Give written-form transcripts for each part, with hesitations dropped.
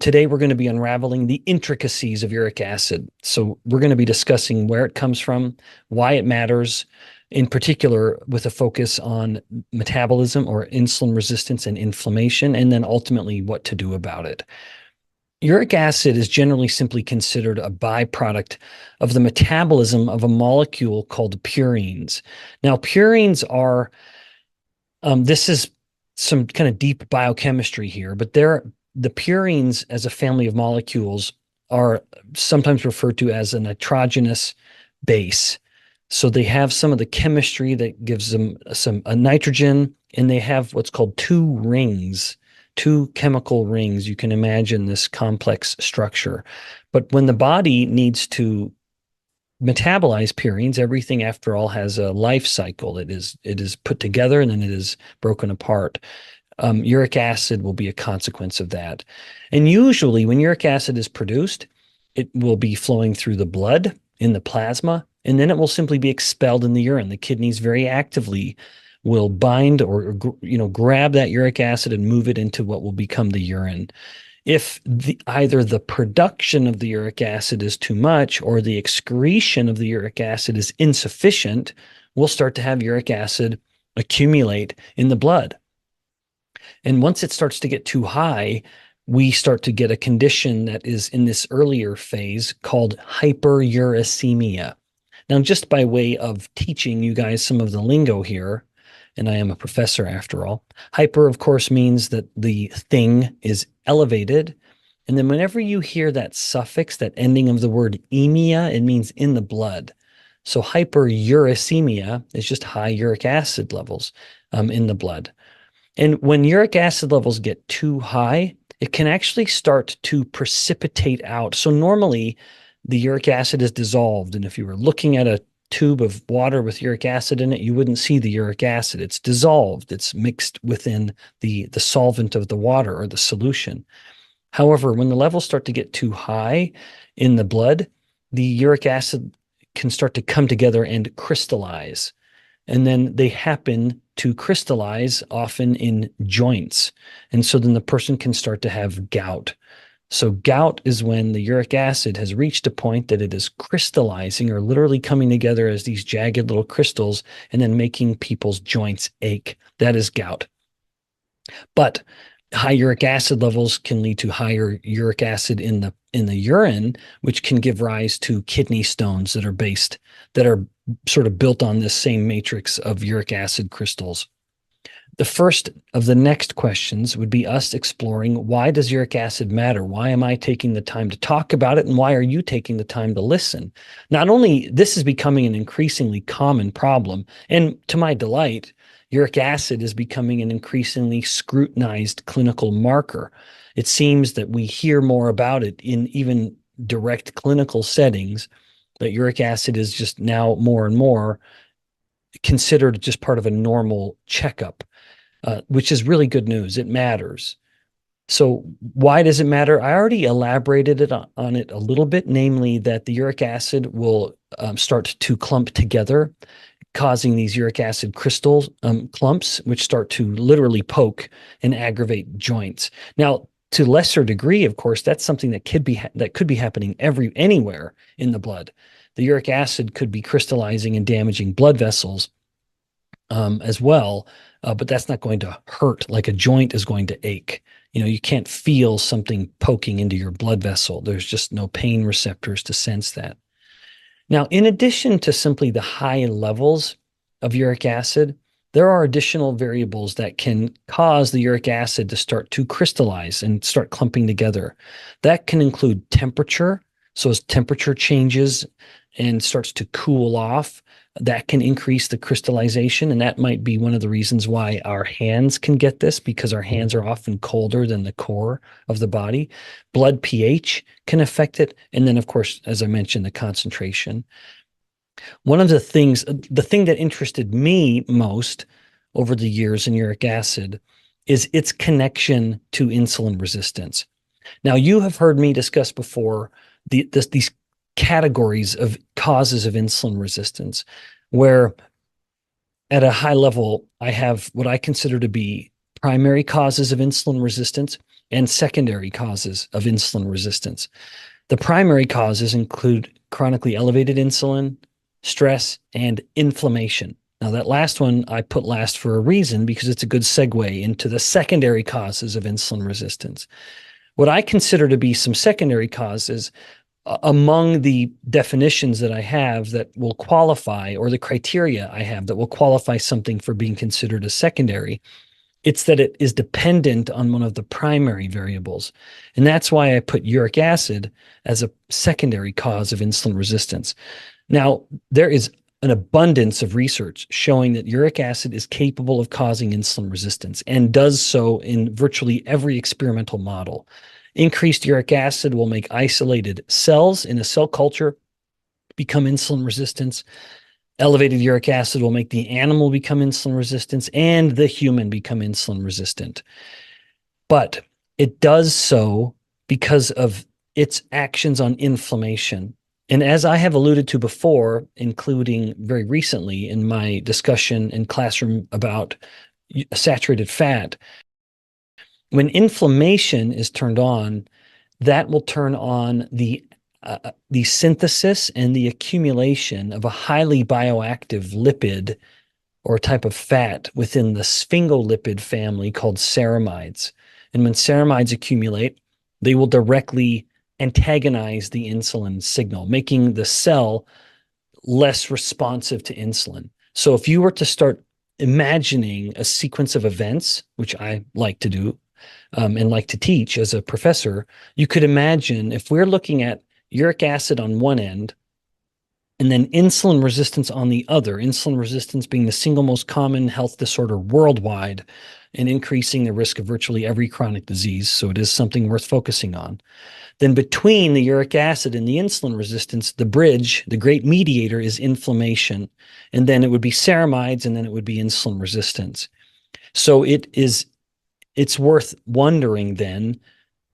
Today, we're going to be unraveling the intricacies of uric acid. So we're going to be discussing where it comes from, why it matters, in particular with a focus on metabolism or insulin resistance and inflammation, and then ultimately what to do about it. Uric acid is generally simply considered a byproduct of the metabolism of a molecule called purines. Now, purines are, this is some kind of deep biochemistry here, but the purines as a family of molecules are sometimes referred to as a nitrogenous base. So they have some of the chemistry that gives them a nitrogen, and they have what's called two rings, two chemical rings. You can imagine this complex structure. But when the body needs to metabolize purines, everything after all has a life cycle. It is put together and then it is broken apart. Uric acid will be a consequence of that. And usually when uric acid is produced, it will be flowing through the blood in the plasma, and then it will simply be expelled in the urine. The kidneys very actively will bind or grab that uric acid and move it into what will become the urine. If either the production of the uric acid is too much or the excretion of the uric acid is insufficient, we'll start to have uric acid accumulate in the blood. And once it starts to get too high, we start to get a condition that is in this earlier phase called hyperuricemia. Now, just by way of teaching you guys some of the lingo here, and I am a professor after all, hyper, of course, means that the thing is elevated. And then whenever you hear that suffix, that ending of the word emia, it means in the blood. So hyperuricemia is just high uric acid levels in the blood. And when uric acid levels get too high, it can actually start to precipitate out. So normally the uric acid is dissolved. And if you were looking at a tube of water with uric acid in it, you wouldn't see the uric acid. It's dissolved. It's mixed within the solvent of the water or the solution. However, when the levels start to get too high in the blood, the uric acid can start to come together and crystallize. And then they happen to crystallize often in joints. And so then the person can start to have gout. So gout is when the uric acid has reached a point that it is crystallizing or literally coming together as these jagged little crystals and then making people's joints ache. That is gout. But high uric acid levels can lead to higher uric acid in the urine, which can give rise to kidney stones that are sort of built on this same matrix of uric acid crystals. The first of the next questions would be us exploring, why does uric acid matter? Why am I taking the time to talk about it? And why are you taking the time to listen? Not only this is becoming an increasingly common problem, and to my delight, uric acid is becoming an increasingly scrutinized clinical marker. It seems that we hear more about it in even direct clinical settings, that uric acid is just now more and more considered just part of a normal checkup, which is really good news. It matters. So why does it matter? I already elaborated on it a little bit, namely that the uric acid will start to clump together, causing these uric acid crystal clumps, which start to literally poke and aggravate joints. Now, to lesser degree, of course, that's something that could be happening anywhere in the blood. The uric acid could be crystallizing and damaging blood vessels as well, but that's not going to hurt like a joint is going to ache. You can't feel something poking into your blood vessel. There's just no pain receptors to sense that. Now, in addition to simply the high levels of uric acid, there are additional variables that can cause the uric acid to start to crystallize and start clumping together. That can include temperature. So as temperature changes and starts to cool off, that can increase the crystallization. And that might be one of the reasons why our hands can get this, because our hands are often colder than the core of the body. Blood pH can affect it. And then, of course, as I mentioned, the concentration. One of the thing that interested me most over the years in uric acid is its connection to insulin resistance. Now, you have heard me discuss before these categories of causes of insulin resistance, where at a high level, I have what I consider to be primary causes of insulin resistance and secondary causes of insulin resistance. The primary causes include chronically elevated insulin, stress, and inflammation. Now, that last one I put last for a reason, because it's a good segue into the secondary causes of insulin resistance. What I consider to be some secondary causes among the definitions that I have that will qualify, or the criteria I have that will qualify something for being considered a secondary, it's that it is dependent on one of the primary variables. And that's why I put uric acid as a secondary cause of insulin resistance. Now, there is an abundance of research showing that uric acid is capable of causing insulin resistance and does so in virtually every experimental model. Increased uric acid will make isolated cells in a cell culture become insulin resistant. Elevated uric acid will make the animal become insulin resistant and the human become insulin resistant. But it does so because of its actions on inflammation. And as I have alluded to before, including very recently in my discussion in classroom about saturated fat, when inflammation is turned on, that will turn on the synthesis and the accumulation of a highly bioactive lipid or type of fat within the sphingolipid family called ceramides. And when ceramides accumulate, they will directly antagonize the insulin signal, making the cell less responsive to insulin. So if you were to start imagining a sequence of events, which I like to do and like to teach as a professor, you could imagine if we're looking at uric acid on one end and then insulin resistance on the other, insulin resistance being the single most common health disorder worldwide and increasing the risk of virtually every chronic disease. So it is something worth focusing on. Then between the uric acid and the insulin resistance, the bridge, the great mediator, is inflammation. And then it would be ceramides, and then it would be insulin resistance. So it's worth wondering then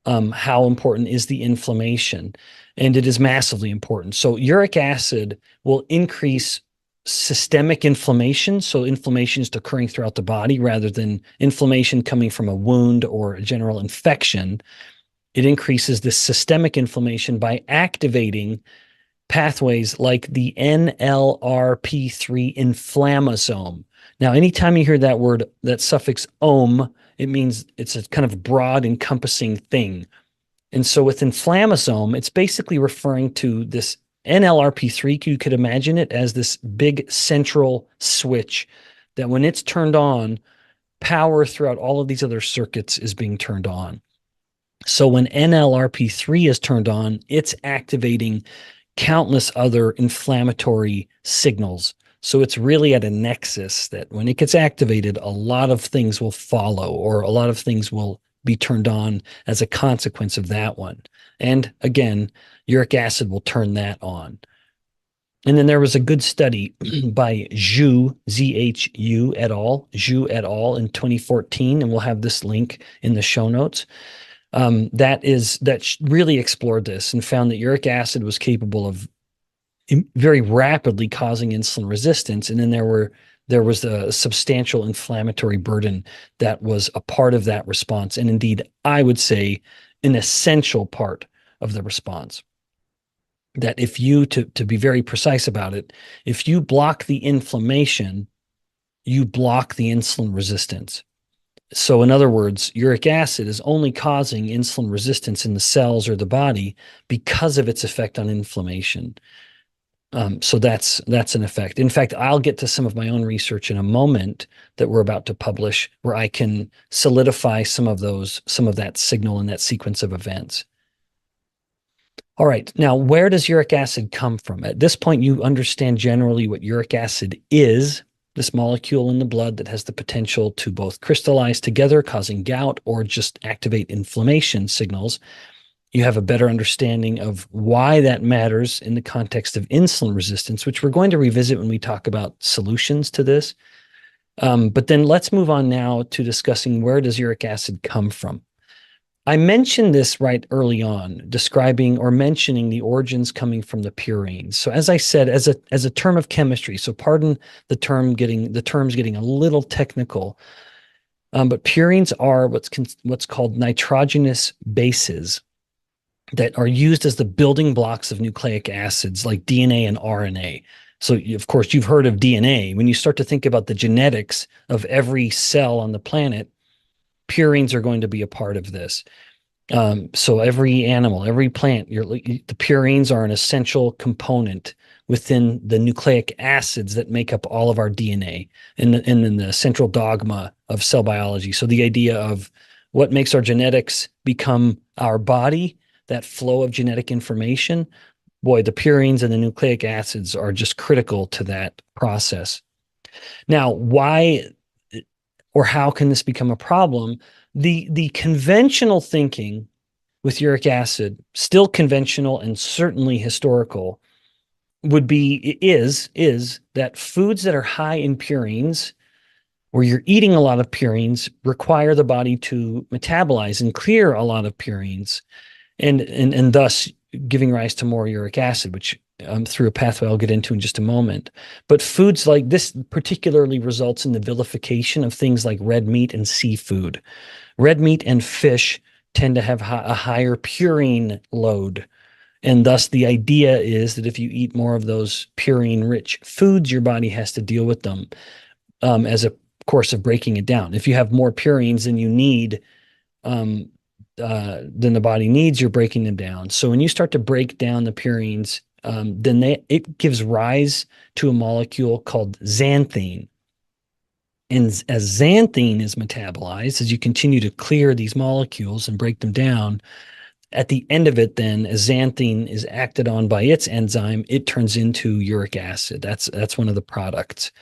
how important is the inflammation? And it is massively important. So uric acid will increase systemic inflammation. So inflammation is occurring throughout the body rather than inflammation coming from a wound or a general infection. It increases the systemic inflammation by activating pathways like the NLRP3 inflammasome. Now, anytime you hear that word, that suffix "ome," it means it's a kind of broad, encompassing thing. And so with inflammasome, it's basically referring to this NLRP3. You could imagine it as this big central switch that when it's turned on, power throughout all of these other circuits is being turned on. So when NLRP3 is turned on, it's activating countless other inflammatory signals. So it's really at a nexus that when it gets activated, a lot of things will follow, or a lot of things will be turned on as a consequence of that one. And again, uric acid will turn that on. And then there was a good study by Zhu, Z-H-U et al., Zhu et al. In 2014, and we'll have this link in the show notes. That really explored this and found that uric acid was capable of very rapidly causing insulin resistance. And then there was a substantial inflammatory burden that was a part of that response. And indeed, I would say an essential part of the response. That if you, to be very precise about it, if you block the inflammation, you block the insulin resistance. So in other words, uric acid is only causing insulin resistance in the cells or the body because of its effect on inflammation. So that's an effect. In fact, I'll get to some of my own research in a moment that we're about to publish, where I can solidify some of that signal and that sequence of events. All right, now where does uric acid come from? At this point, you understand generally what uric acid is, this molecule in the blood that has the potential to both crystallize together, causing gout, or just activate inflammation signals. You have a better understanding of why that matters in the context of insulin resistance, which we're going to revisit when we talk about solutions to this. But then let's move on now to discussing, where does uric acid come from? I mentioned this right early on, describing or mentioning the origins coming from the purines. So as I said, as a term of chemistry, so pardon the terms getting a little technical. But purines are what's called nitrogenous bases that are used as the building blocks of nucleic acids like DNA and RNA. So, of course, you've heard of DNA. When you start to think about the genetics of every cell on the planet, purines are going to be a part of this. So every animal, every plant, the purines are an essential component within the nucleic acids that make up all of our DNA and in the central dogma of cell biology. So the idea of what makes our genetics become our body, that flow of genetic information, boy, the purines and the nucleic acids are just critical to that process. Now, why or how can this become a problem? The conventional thinking with uric acid, still conventional and certainly historical, is that foods that are high in purines, where you're eating a lot of purines, require the body to metabolize and clear a lot of purines, and thus giving rise to more uric acid, which through a pathway I'll get into in just a moment. But foods like this particularly results in the vilification of things like red meat and seafood. Red meat and fish tend to have a higher purine load. And thus the idea is that if you eat more of those purine-rich foods, your body has to deal with them as a course of breaking it down. If you have more purines than you need, than the body needs, you're breaking them down. So when you start to break down the purines, then it gives rise to a molecule called xanthine. And as xanthine is metabolized, as you continue to clear these molecules and break them down, at the end of it, then, as xanthine is acted on by its enzyme, it turns into uric acid. That's one of the products.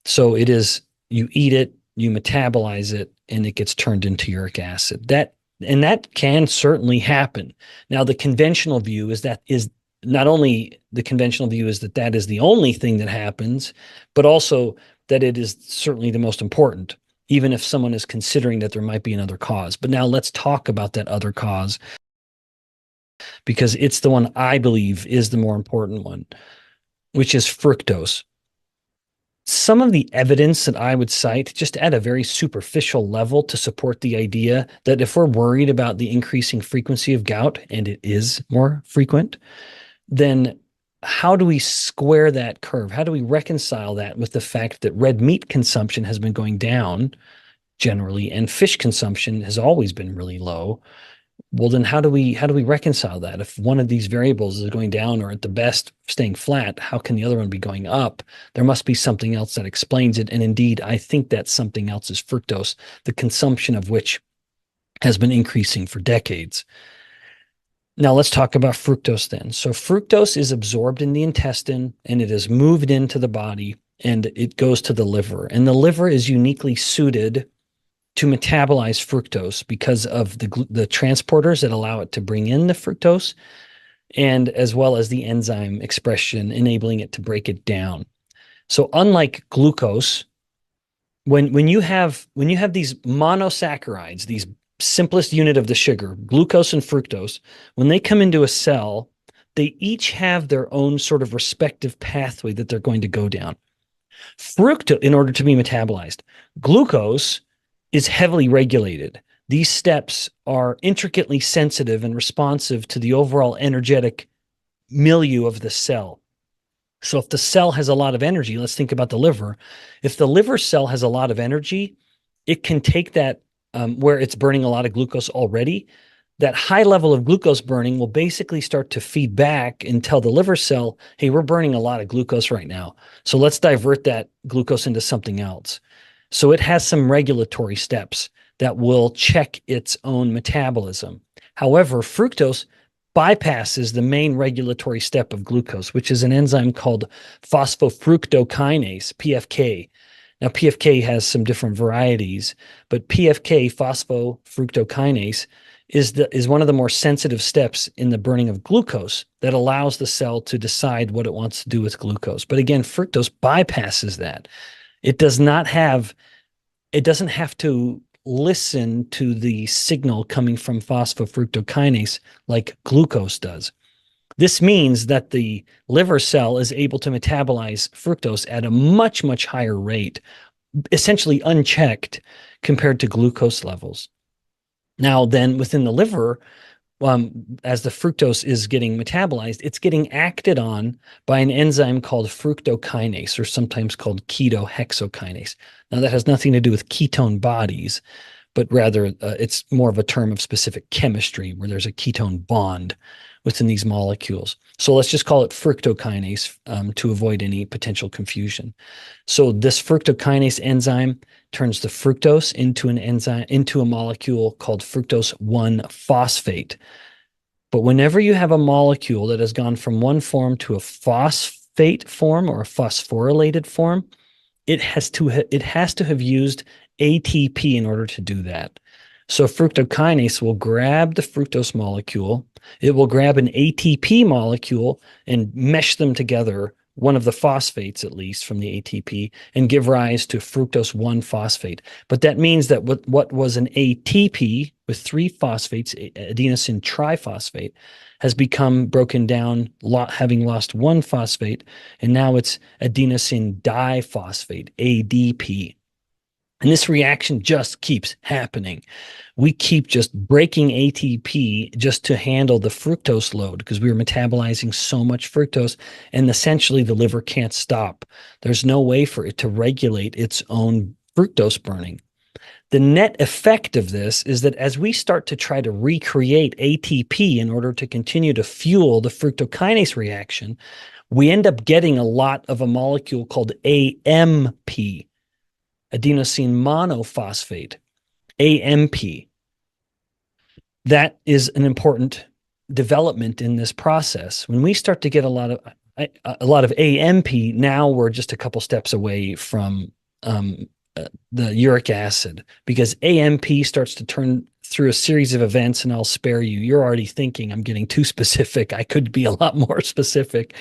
So it is, you eat it, you metabolize it, and it gets turned into uric acid. That can certainly happen. Now, the conventional view is that is not only the conventional view is that is the only thing that happens, but also that it is certainly the most important, even if someone is considering that there might be another cause. But now let's talk about that other cause, because it's the one I believe is the more important one, which is fructose. Some of the evidence that I would cite just at a very superficial level to support the idea that if we're worried about the increasing frequency of gout, and it is more frequent, then how do we square that curve? How do we reconcile that with the fact that red meat consumption has been going down generally, and fish consumption has always been really low? Well, then how do we reconcile that? If one of these variables is going down or at the best staying flat, how can the other one be going up? There must be something else that explains it. And indeed, I think that something else is fructose, the consumption of which has been increasing for decades. Now let's talk about fructose then. So fructose is absorbed in the intestine and it is moved into the body and it goes to the liver. And the liver is uniquely suited to metabolize fructose because of the transporters that allow it to bring in the fructose, and as well as the enzyme expression enabling it to break it down. So unlike glucose, when you have these monosaccharides, these simplest unit of the sugar, glucose and fructose, when they come into a cell, they each have their own sort of respective pathway that they're going to go down. Fructose, in order to be metabolized, glucose is heavily regulated. These steps are intricately sensitive and responsive to the overall energetic milieu of the cell. So if the cell has a lot of energy, let's think about the liver. If the liver cell has a lot of energy, it can take that where it's burning a lot of glucose already. That high level of glucose burning will basically start to feed back and tell the liver cell, hey, we're burning a lot of glucose right now. So let's divert that glucose into something else. So it has some regulatory steps that will check its own metabolism. However, fructose bypasses the main regulatory step of glucose, which is an enzyme called phosphofructokinase, PFK. Now, PFK has some different varieties, but PFK, phosphofructokinase, is one of the more sensitive steps in the burning of glucose that allows the cell to decide what it wants to do with glucose. But again, fructose bypasses that. It doesn't have to listen to the signal coming from phosphofructokinase like glucose does. This means that the liver cell is able to metabolize fructose at a much, much higher rate essentially unchecked compared to glucose levels. Now, then within the liver, as the fructose is getting metabolized, it's getting acted on by an enzyme called fructokinase, or sometimes called ketohexokinase. Now, that has nothing to do with ketone bodies, but rather it's more of a term of specific chemistry where there's a ketone bond within these molecules. So let's just call it fructokinase to avoid any potential confusion. So this fructokinase enzyme turns the fructose into an enzyme, into a molecule called fructose 1-phosphate. But whenever you have a molecule that has gone from one form to a phosphate form or a phosphorylated form, it has to have used ATP in order to do that. So fructokinase will grab the fructose molecule, it will grab an ATP molecule and mesh them together, one of the phosphates at least from the ATP, and give rise to fructose 1-phosphate. But that means that what was an ATP with 3 phosphates, adenosine triphosphate, has become broken down, having lost 1 phosphate, and now it's adenosine diphosphate, ADP. And this reaction just keeps happening. We keep just breaking ATP just to handle the fructose load because we were metabolizing so much fructose, and essentially the liver can't stop. There's no way for it to regulate its own fructose burning. The net effect of this is that as we start to try to recreate ATP in order to continue to fuel the fructokinase reaction, we end up getting a lot of a molecule called AMP, adenosine monophosphate, AMP. That is an important development in this process. When we start to get a lot of AMP, now we're just a couple steps away from the uric acid, because AMP starts to turn through a series of events, and I'll spare you. You're already thinking I'm getting too specific. I could be a lot more specific.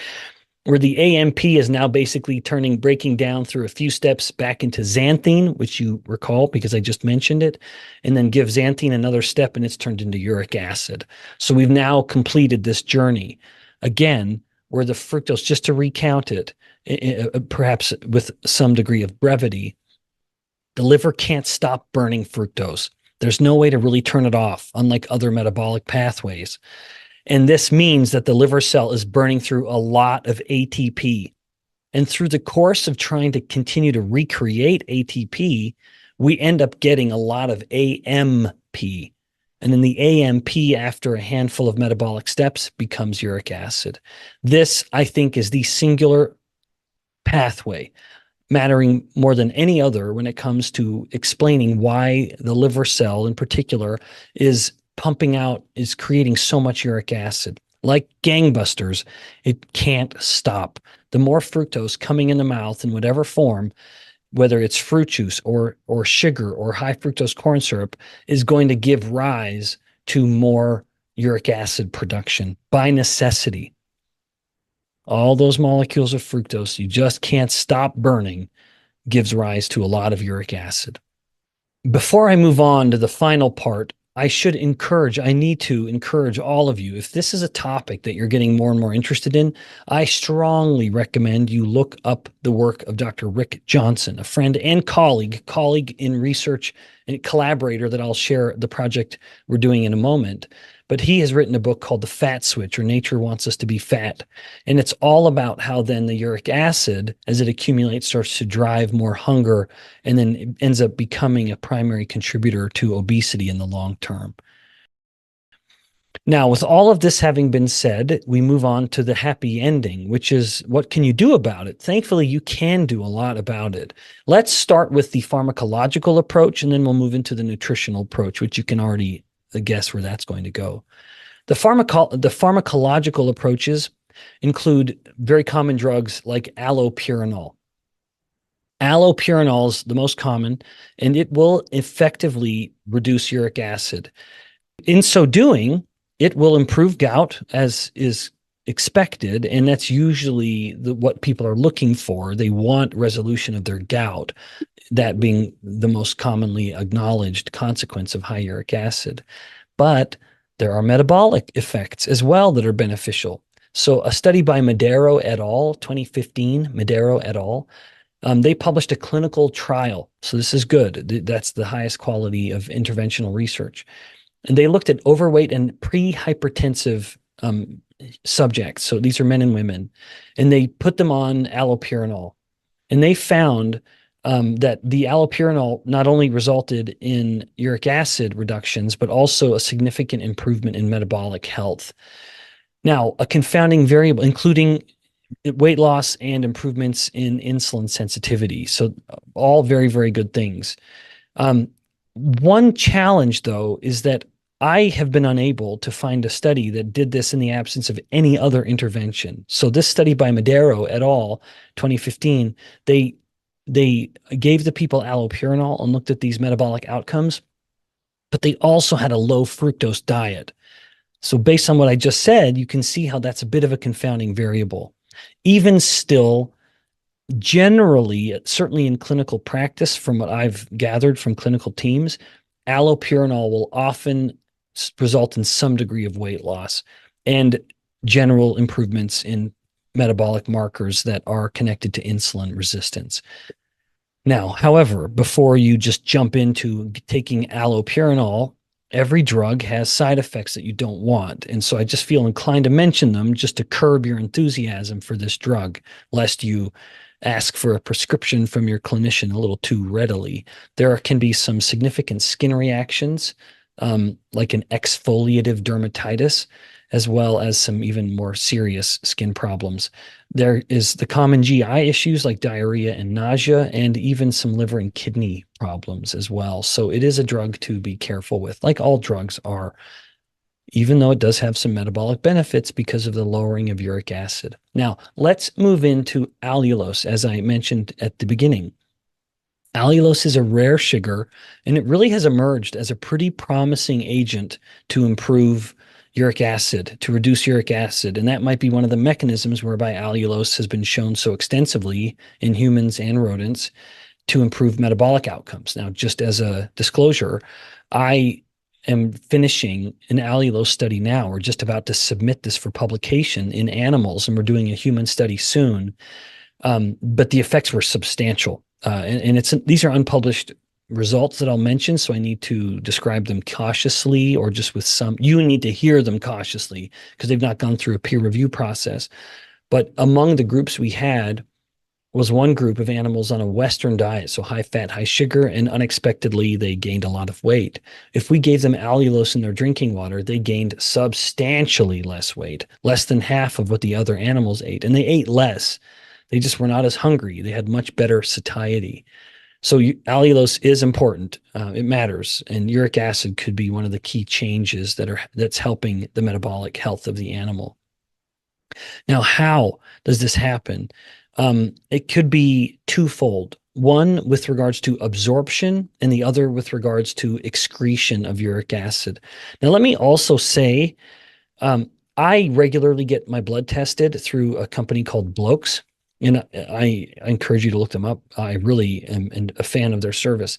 Where the AMP is now basically breaking down through a few steps back into xanthine, which you recall because I just mentioned it, and then give xanthine another step and it's turned into uric acid. So we've now completed this journey. Again, where the fructose, just to recount it, perhaps with some degree of brevity, the liver can't stop burning fructose. There's no way to really turn it off, unlike other metabolic pathways. And this means that the liver cell is burning through a lot of ATP. And through the course of trying to continue to recreate ATP, we end up getting a lot of AMP. And then the AMP, after a handful of metabolic steps, becomes uric acid. This, I think, is the singular pathway mattering more than any other when it comes to explaining why the liver cell in particular is creating so much uric acid. Like gangbusters, it can't stop. The more fructose coming in the mouth in whatever form, whether it's fruit juice or sugar or high fructose corn syrup, is going to give rise to more uric acid production by necessity. All those molecules of fructose you just can't stop burning gives rise to a lot of uric acid. Before I move on to the final part, I need to encourage all of you, if this is a topic that you're getting more and more interested in, I strongly recommend you look up the work of Dr. Rick Johnson, a friend and colleague in research and collaborator that I'll share the project we're doing in a moment. But he has written a book called The Fat Switch, or Nature Wants Us to Be Fat. And it's all about how then the uric acid, as it accumulates, starts to drive more hunger, and then it ends up becoming a primary contributor to obesity in the long term. Now, with all of this having been said, we move on to the happy ending, which is what can you do about it? Thankfully, you can do a lot about it. Let's start with the pharmacological approach, and then we'll move into the nutritional approach, which you can already guess where that's going to go. The pharmacological approaches include very common drugs like allopurinol. Allopurinol is the most common, and it will effectively reduce uric acid. In so doing, it will improve gout, as is expected, and that's usually what people are looking for. They want resolution of their gout, that being the most commonly acknowledged consequence of high uric acid. But there are metabolic effects as well that are beneficial. So a study by Madero et al., 2015, Madero et al., They published a clinical trial. So this is good. That's the highest quality of interventional research. And they looked at overweight and pre-hypertensive subjects. So these are men and women. And they put them on allopurinol. And they found that the allopurinol not only resulted in uric acid reductions, but also a significant improvement in metabolic health. Now, a confounding variable, including weight loss and improvements in insulin sensitivity. So all very, very good things. One challenge, though, is that I have been unable to find a study that did this in the absence of any other intervention. So this study by Madero et al., 2015, they gave the people allopurinol and looked at these metabolic outcomes, but they also had a low fructose diet. So based on what I just said, you can see how that's a bit of a confounding variable. Even still, generally, certainly in clinical practice, from what I've gathered from clinical teams, allopurinol will often result in some degree of weight loss and general improvements in metabolic markers that are connected to insulin resistance. Now, however, before you just jump into taking allopurinol, every drug has side effects that you don't want. And so I just feel inclined to mention them just to curb your enthusiasm for this drug, lest you ask for a prescription from your clinician a little too readily. There can be some significant skin reactions, like an exfoliative dermatitis, as well as some even more serious skin problems. There is the common GI issues like diarrhea and nausea, and even some liver and kidney problems as well. So it is a drug to be careful with, like all drugs are, even though it does have some metabolic benefits because of the lowering of uric acid. Now, let's move into allulose, as I mentioned at the beginning. Allulose is a rare sugar, and it really has emerged as a pretty promising agent to improve uric acid, to reduce uric acid. And that might be one of the mechanisms whereby allulose has been shown so extensively in humans and rodents to improve metabolic outcomes. Now, just as a disclosure, I am finishing an allulose study now. We're just about to submit this for publication in animals, and we're doing a human study soon. But the effects were substantial. And these are unpublished results that I'll mention, so I need to describe them cautiously, or just with some, you need to hear them cautiously because they've not gone through a peer review process. But among the groups we had was one group of animals on a Western diet, so high fat, high sugar, and unexpectedly they gained a lot of weight. If we gave them allulose in their drinking water, they gained substantially less weight, less than half of what the other animals ate, and they ate less. They just were not as hungry. They had much better satiety. So allulose is important. It matters. And uric acid could be one of the key changes that's helping the metabolic health of the animal. Now, how does this happen? It could be twofold. One with regards to absorption, and the other with regards to excretion of uric acid. Now, let me also say, I regularly get my blood tested through a company called Blokes. And I encourage you to look them up. I really am a fan of their service.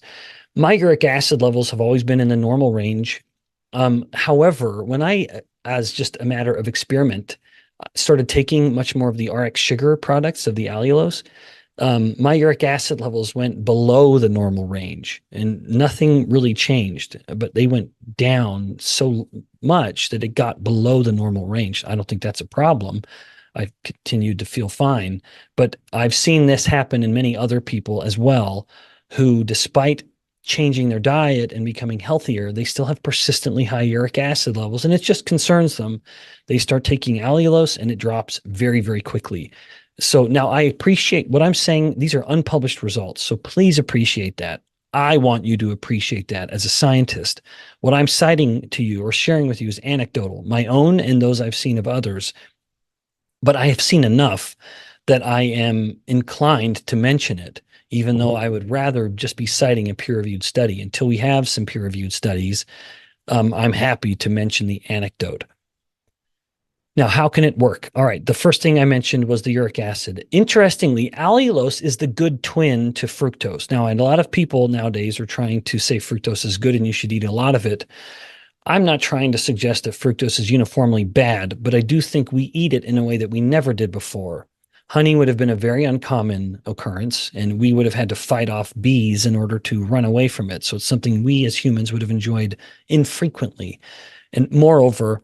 My uric acid levels have always been in the normal range. However, when I, as just a matter of experiment, started taking much more of the RX sugar products of the allulose, my uric acid levels went below the normal range, and nothing really changed, but they went down so much that it got below the normal range. I don't think that's a problem. I've continued to feel fine, but I've seen this happen in many other people as well, who, despite changing their diet and becoming healthier, they still have persistently high uric acid levels, and it just concerns them. They start taking allulose and it drops very, very quickly. So now I appreciate what I'm saying. These are unpublished results, so please appreciate that. I want you to appreciate that as a scientist. What I'm citing to you or sharing with you is anecdotal, my own and those I've seen of others. But I have seen enough that I am inclined to mention it, even though I would rather just be citing a peer-reviewed study. Until we have some peer-reviewed studies, I'm happy to mention the anecdote. Now, how can it work? All right, the first thing I mentioned was the uric acid. Interestingly, allulose is the good twin to fructose. Now, and a lot of people nowadays are trying to say fructose is good and you should eat a lot of it. I'm not trying to suggest that fructose is uniformly bad, but I do think we eat it in a way that we never did before. Honey would have been a very uncommon occurrence, and we would have had to fight off bees in order to run away from it. So it's something we as humans would have enjoyed infrequently. And moreover,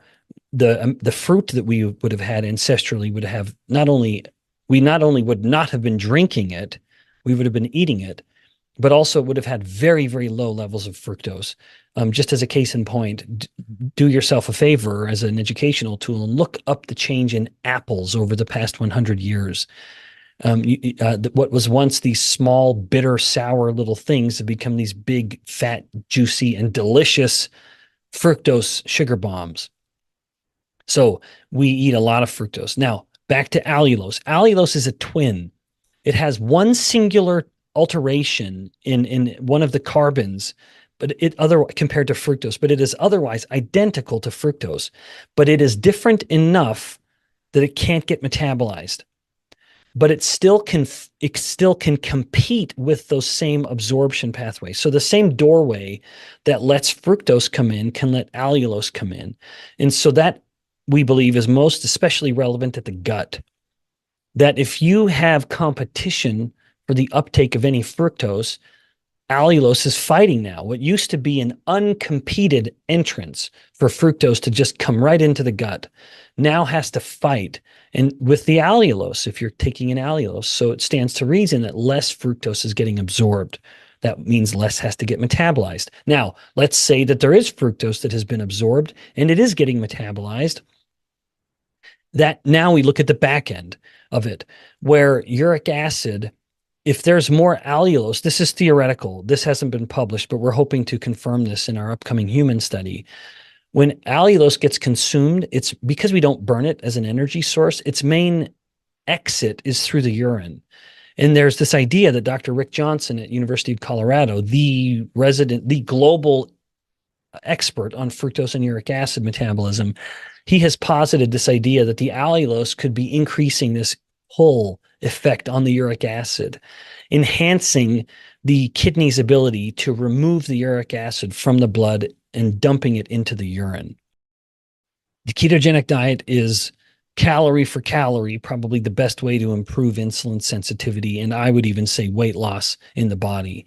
the fruit that we would have had ancestrally would have not only would not have been drinking it, we would have been eating it, but also would have had very, very low levels of fructose. Just as a case in point, do yourself a favor as an educational tool and look up the change in apples over the past 100 years. What was once these small, bitter, sour little things have become these big, fat, juicy, and delicious fructose sugar bombs. So we eat a lot of fructose. Now, back to allulose. Allulose is a twin. It has one singular alteration in one of the carbons, but compared to fructose, but it is otherwise identical to fructose, but it is different enough that it can't get metabolized. But it still can compete with those same absorption pathways. So the same doorway that lets fructose come in can let allulose come in. And so that, we believe, is most especially relevant at the gut. That if you have competition for the uptake of any fructose, allulose is fighting now. What used to be an uncompeted entrance for fructose to just come right into the gut now has to fight. And with the allulose, if you're taking an allulose, so it stands to reason that less fructose is getting absorbed. That means less has to get metabolized. Now, let's say that there is fructose that has been absorbed and it is getting metabolized. That now we look at the back end of it, where uric acid, if there's more allulose, this is theoretical, this hasn't been published, but we're hoping to confirm this in our upcoming human study. When allulose gets consumed, it's because we don't burn it as an energy source, its main exit is through the urine. And there's this idea that Dr. Rick Johnson at University of Colorado, the global expert on fructose and uric acid metabolism, he has posited this idea that the allulose could be increasing this pull effect on the uric acid, enhancing the kidney's ability to remove the uric acid from the blood and dumping it into the urine. The ketogenic diet is calorie for calorie, probably the best way to improve insulin sensitivity, and I would even say weight loss in the body.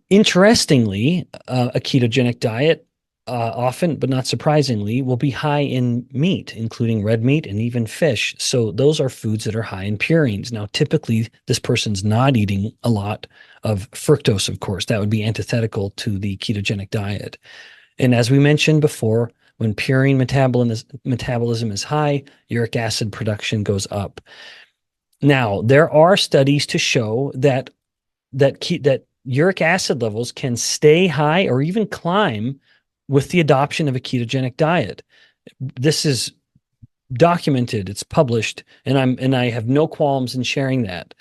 Interestingly, a ketogenic diet often, but not surprisingly, will be high in meat, including red meat and even fish. So those are foods that are high in purines. Now, typically, this person's not eating a lot of fructose, of course. That would be antithetical to the ketogenic diet. And as we mentioned before, when purine metabolism is high, uric acid production goes up. Now, there are studies to show that uric acid levels can stay high or even climb with the adoption of a ketogenic diet. This is documented, it's published, and I have no qualms in sharing that.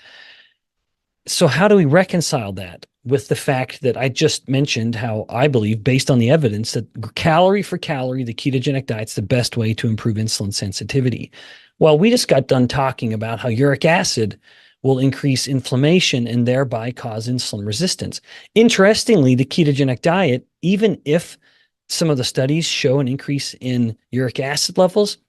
So how do we reconcile that with the fact that I just mentioned how I believe, based on the evidence, that calorie for calorie, the ketogenic diet's the best way to improve insulin sensitivity? Well, we just got done talking about how uric acid will increase inflammation and thereby cause insulin resistance. Interestingly, the ketogenic diet, even if some of the studies show an increase in uric acid levels,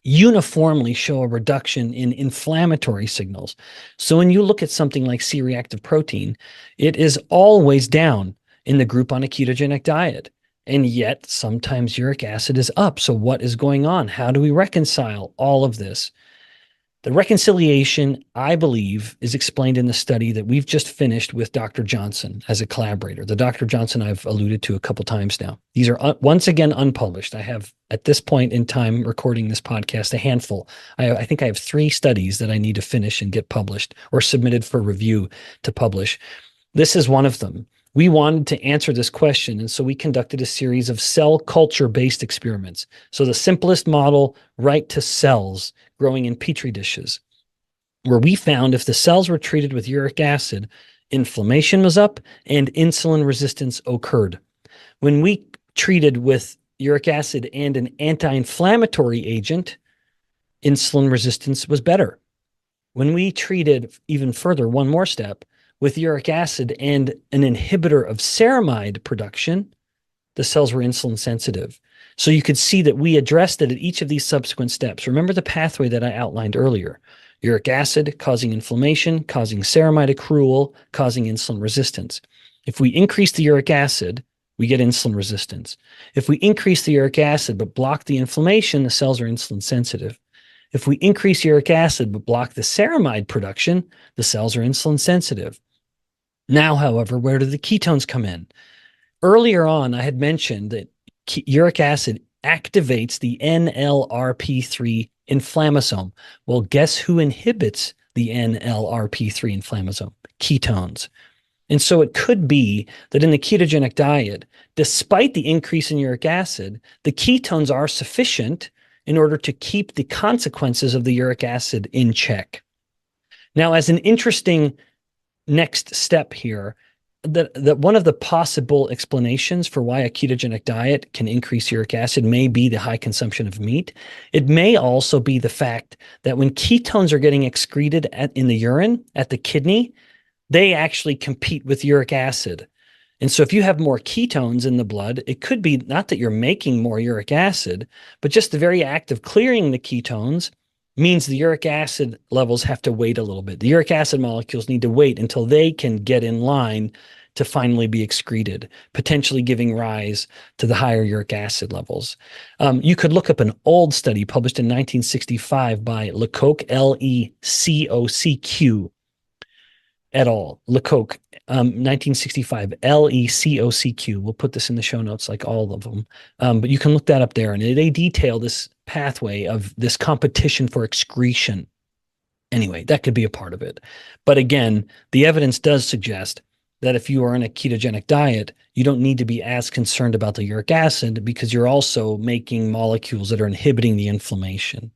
uniformly show a reduction in inflammatory signals. So when you look at something like C-reactive protein, it is always down in the group on a ketogenic diet. And yet sometimes uric acid is up. So what is going on? How do we reconcile all of this? The reconciliation, I believe, is explained in the study that we've just finished with Dr. Johnson as a collaborator. The Dr. Johnson I've alluded to a couple times now. These are once again unpublished. I have, at this point in time recording this podcast, a handful. I think I have 3 studies that I need to finish and get published or submitted for review to publish. This is one of them. We wanted to answer this question, and so we conducted a series of cell culture-based experiments. So the simplest model, right to cells growing in petri dishes, where we found if the cells were treated with uric acid, inflammation was up and insulin resistance occurred. When we treated with uric acid and an anti-inflammatory agent, insulin resistance was better. When we treated even further, one more step, with uric acid and an inhibitor of ceramide production, the cells were insulin sensitive. So you could see that we addressed it at each of these subsequent steps. Remember the pathway that I outlined earlier. Uric acid causing inflammation, causing ceramide accrual, causing insulin resistance. If we increase the uric acid, we get insulin resistance. If we increase the uric acid but block the inflammation, the cells are insulin sensitive. If we increase uric acid but block the ceramide production, the cells are insulin sensitive. Now, however, where do the ketones come in? Earlier on, I had mentioned that uric acid activates the NLRP3 inflammasome. Well, guess who inhibits the NLRP3 inflammasome? Ketones. And so it could be that in the ketogenic diet, despite the increase in uric acid, the ketones are sufficient in order to keep the consequences of the uric acid in check. Now, as an interesting next step here, that one of the possible explanations for why a ketogenic diet can increase uric acid may be the high consumption of meat. It may also be the fact that when ketones are getting excreted in the urine at the kidney, they actually compete with uric acid. And so if you have more ketones in the blood, it could be not that you're making more uric acid, but just the very act of clearing the ketones means the uric acid levels have to wait a little bit. The uric acid molecules need to wait until they can get in line to finally be excreted, potentially giving rise to the higher uric acid levels. You could look up an old study published in 1965 by Lecoq, L-E-C-O-C-Q, et al. Lecoq, 1965, L-E-C-O-C-Q. We'll put this in the show notes like all of them. But you can look that up there, and they detail this pathway of this competition for excretion. Anyway, that could be a part of it. But again, the evidence does suggest that if you are in a ketogenic diet, you don't need to be as concerned about the uric acid because you're also making molecules that are inhibiting the inflammation.